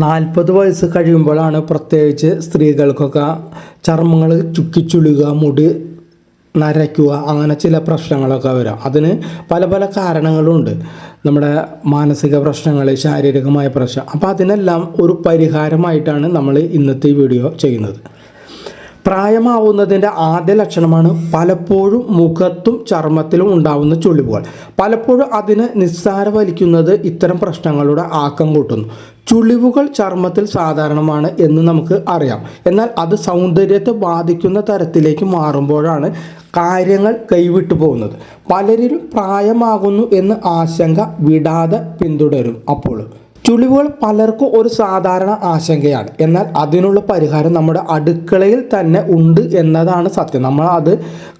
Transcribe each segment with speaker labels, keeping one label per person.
Speaker 1: 40 വയസ്സ് കഴിയുമ്പോഴാണ് പ്രത്യേകിച്ച് സ്ത്രീകൾക്കൊക്കെ ചർമ്മങ്ങൾ ചുക്കിച്ചുളുക, മുടി നരയ്ക്കുക, അങ്ങനെ ചില പ്രശ്നങ്ങളൊക്കെ വരാം. അതിന് പല പല കാരണങ്ങളുണ്ട്. നമ്മുടെ മാനസിക പ്രശ്നങ്ങൾ, ശാരീരികമായ പ്രശ്നം. അപ്പോൾ അതിനെല്ലാം ഒരു പരിഹാരമായിട്ടാണ് നമ്മൾ ഇന്നത്തെ ഈ വീഡിയോ ചെയ്യുന്നത്. പ്രായമാവുന്നതിൻ്റെ ആദ്യ ലക്ഷണമാണ് പലപ്പോഴും മുഖത്തും ചർമ്മത്തിലും ഉണ്ടാവുന്ന ചുളിവുകൾ. പലപ്പോഴും അതിന് നിസ്സാരവലിക്കുന്നത് ഇത്തരം പ്രശ്നങ്ങളുടെ ആക്കം കൂട്ടുന്നു. ചുളിവുകൾ ചർമ്മത്തിൽ സാധാരണമാണ് എന്ന് നമുക്ക് അറിയാം. എന്നാൽ അത് സൗന്ദര്യത്തെ ബാധിക്കുന്ന തരത്തിലേക്ക് മാറുമ്പോഴാണ് കാര്യങ്ങൾ കൈവിട്ടു പോകുന്നത്. പലരിലും പ്രായമാകുന്നു എന്ന് ആശങ്ക വിടാതെ പിന്തുടരും. അപ്പോൾ ചുളിവുകൾ പലർക്കും ഒരു സാധാരണ ആശങ്കയാണ്. എന്നാൽ അതിനുള്ള പരിഹാരം നമ്മുടെ അടുക്കളയിൽ തന്നെ ഉണ്ട് എന്നതാണ് സത്യം. നമ്മൾ അത്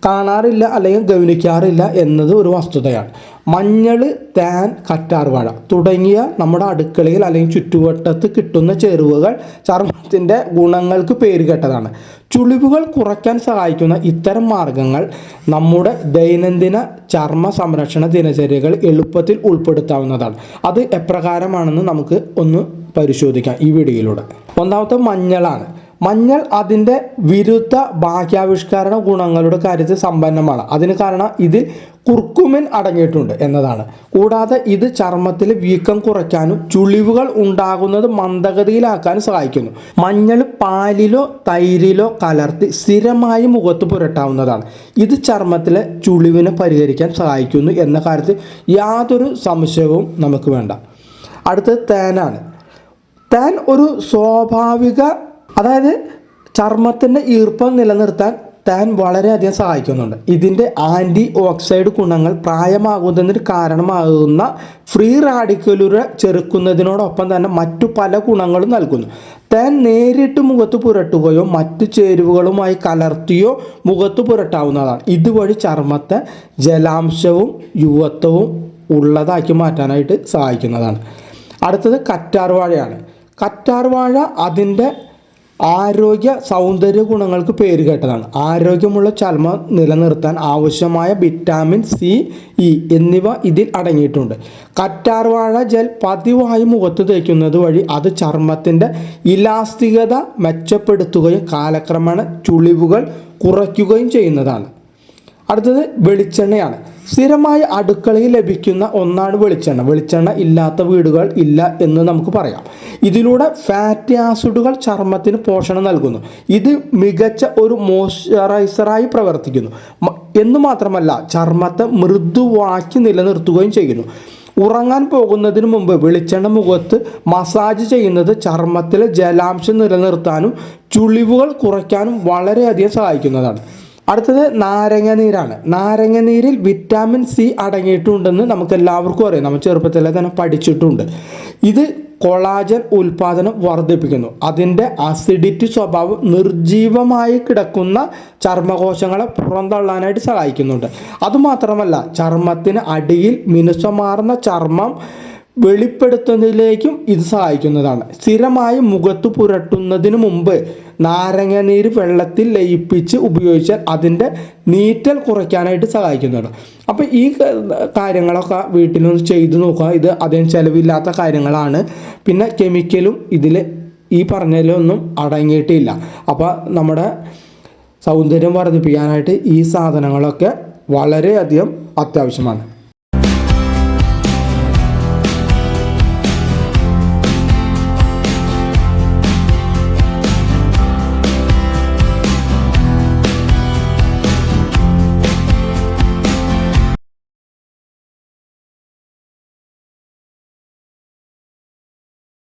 Speaker 1: കാണാറില്ല അല്ലെങ്കിൽ ഗൗനിക്കാറില്ല എന്നത് ഒരു വസ്തുതയാണ്. മഞ്ഞൾ, തേൻ, കറ്റാർവാഴ തുടങ്ങിയ നമ്മുടെ അടുക്കളയിൽ അല്ലെങ്കിൽ ചുറ്റുവട്ടത്ത് കിട്ടുന്ന ചേരുവകൾ ചർമ്മത്തിൻ്റെ ഗുണങ്ങൾക്ക് പേരുകേട്ടതാണ്. ചുളിവുകൾ കുറയ്ക്കാൻ സഹായിക്കുന്ന ഇത്തരം മാർഗങ്ങൾ നമ്മുടെ ദൈനംദിന ചർമ്മ സംരക്ഷണ ദിനചര്യകൾ എളുപ്പത്തിൽ ഉൾപ്പെടുത്താവുന്നതാണ്. അത് എപ്രകാരമാണെന്ന് നമുക്ക് ഒന്ന് പരിശോധിക്കാം ഈ വീഡിയോയിലൂടെ. ഒന്നാമത്തെ മഞ്ഞളാണ്. മഞ്ഞൾ അതിൻ്റെ വിരുദ്ധ ബാഹ്യാവിഷ്കരണ ഗുണങ്ങളുടെ കാര്യത്തിൽ സമ്പന്നമാണ്. അതിന് കാരണം ഇതിൽ കുർക്കുമിൻ അടങ്ങിയിട്ടുണ്ട് എന്നതാണ്. കൂടാതെ ഇത് ചർമ്മത്തിൽ വീക്കം കുറയ്ക്കാനും ചുളിവുകൾ ഉണ്ടാകുന്നത് മന്ദഗതിയിലാക്കാനും സഹായിക്കുന്നു. മഞ്ഞൾ പാലിലോ തൈരിലോ കലർത്തി സ്ഥിരമായി മുഖത്ത് പുരട്ടാവുന്നതാണ്. ഇത് ചർമ്മത്തിലെ ചുളിവിനെ പരിഹരിക്കാൻ സഹായിക്കുന്നു എന്ന കാര്യത്തിൽ യാതൊരു സംശയവും നമുക്ക് വേണ്ട. അടുത്തത് തേനാണ്. തേൻ ഒരു സ്വാഭാവിക, അതായത് ചർമ്മത്തിൻ്റെ ഈർപ്പം നിലനിർത്താൻ തേൻ വളരെയധികം സഹായിക്കുന്നുണ്ട്. ഇതിൻ്റെ ആൻറ്റി ഓക്സൈഡ് ഗുണങ്ങൾ പ്രായമാകുന്നതിന് കാരണമാകുന്ന ഫ്രീ റാഡിക്കലുകളെ ചെറുക്കുന്നതിനോടൊപ്പം തന്നെ മറ്റു പല ഗുണങ്ങളും നൽകുന്നു. തേൻ നേരിട്ട് മുഖത്ത് പുരട്ടുകയോ മറ്റു ചേരുവകളുമായി കലർത്തിയോ മുഖത്ത് പുരട്ടാവുന്നതാണ്. ഇതുവഴി ചർമ്മത്തെ ജലാംശവും യുവത്വവും ഉള്ളതാക്കി മാറ്റാനായിട്ട് സഹായിക്കുന്നതാണ്. അടുത്തത് കറ്റാർവാഴയാണ്. കറ്റാർവാഴ അതിൻ്റെ ആരോഗ്യ സൗന്ദര്യ ഗുണങ്ങൾക്ക് പേരുകേട്ടതാണ്. ആരോഗ്യമുള്ള ചർമ്മം നിലനിർത്താൻ ആവശ്യമായ വിറ്റാമിൻ സി, ഇ എന്നിവ ഇതിൽ അടങ്ങിയിട്ടുണ്ട്. കറ്റാർവാഴ ജെൽ പതിവായി മുഖത്ത് തേക്കുന്നത് വഴി അത് ചർമ്മത്തിൻ്റെ ഇലാസ്തികത മെച്ചപ്പെടുത്തുകയും കാലക്രമേണ ചുളിവുകൾ കുറയ്ക്കുകയും ചെയ്യുന്നതാണ്. അടുത്തത് വെളിച്ചെണ്ണയാണ്. സ്ഥിരമായി അടുക്കളയിൽ ലഭിക്കുന്ന ഒന്നാണ് വെളിച്ചെണ്ണ. വെളിച്ചെണ്ണ ഇല്ലാത്ത വീടുകൾ ഇല്ല എന്ന് നമുക്ക് പറയാം. ഇതിലൂടെ ഫാറ്റി ആസിഡുകൾ ചർമ്മത്തിന് പോഷണം നൽകുന്നു. ഇത് മികച്ച ഒരു മോയ്സ്ചറൈസറായി പ്രവർത്തിക്കുന്നു എന്ന് മാത്രമല്ല ചർമ്മത്തെ മൃദുവാക്കി നിലനിർത്തുകയും ചെയ്യുന്നു. ഉറങ്ങാൻ പോകുന്നതിന് മുമ്പ് വെളിച്ചെണ്ണ മുഖത്ത് മസാജ് ചെയ്യുന്നത് ചർമ്മത്തിലെ ജലാംശം നിലനിർത്താനും ചുളിവുകൾ കുറയ്ക്കാനും വളരെയധികം സഹായിക്കുന്നതാണ്. അടുത്തത് നാരങ്ങ നീരാണ്. നാരങ്ങ നീരിൽ വിറ്റാമിൻ സി അടങ്ങിയിട്ടുണ്ടെന്ന് നമുക്ക് എല്ലാവർക്കും അറിയാം. നമ്മൾ ചെറുപ്പത്തിലെ തന്നെ പഠിച്ചിട്ടുണ്ട്. ഇത് കൊളാജൻ ഉൽപാദനം വർദ്ധിപ്പിക്കുന്നു. അതിൻ്റെ അസിഡിറ്റി സ്വഭാവം നിർജീവമായി കിടക്കുന്ന ചർമ്മകോശങ്ങളെ പുറന്തള്ളാനായിട്ട് സഹായിക്കുന്നുണ്ട്. അതുമാത്രമല്ല ചർമ്മത്തിന് അടിയിൽ മിനുസമാർന്ന ചർമ്മം വെളിപ്പെടുത്തുന്നതിലേക്കും ഇത് സഹായിക്കുന്നതാണ്. സ്ഥിരമായി മുഖത്ത് പുരട്ടുന്നതിന് മുമ്പ് നാരങ്ങ നീര് വെള്ളത്തിൽ ലയിപ്പിച്ച് ഉപയോഗിച്ചാൽ അതിൻ്റെ നീറ്റൽ കുറയ്ക്കാനായിട്ട് സഹായിക്കുന്നുണ്ട്. അപ്പോൾ ഈ കാര്യങ്ങളൊക്കെ വീട്ടിലൊന്ന് ചെയ്തു നോക്കുക. ഇത് അധികം ചിലവില്ലാത്ത കാര്യങ്ങളാണ്. പിന്നെ കെമിക്കലും ഇതിൽ ഈ പറഞ്ഞതിലൊന്നും അടങ്ങിയിട്ടില്ല. അപ്പോൾ നമ്മുടെ സൗന്ദര്യം വർദ്ധിപ്പിക്കാനായിട്ട് ഈ സാധനങ്ങളൊക്കെ വളരെയധികം അത്യാവശ്യമാണ്.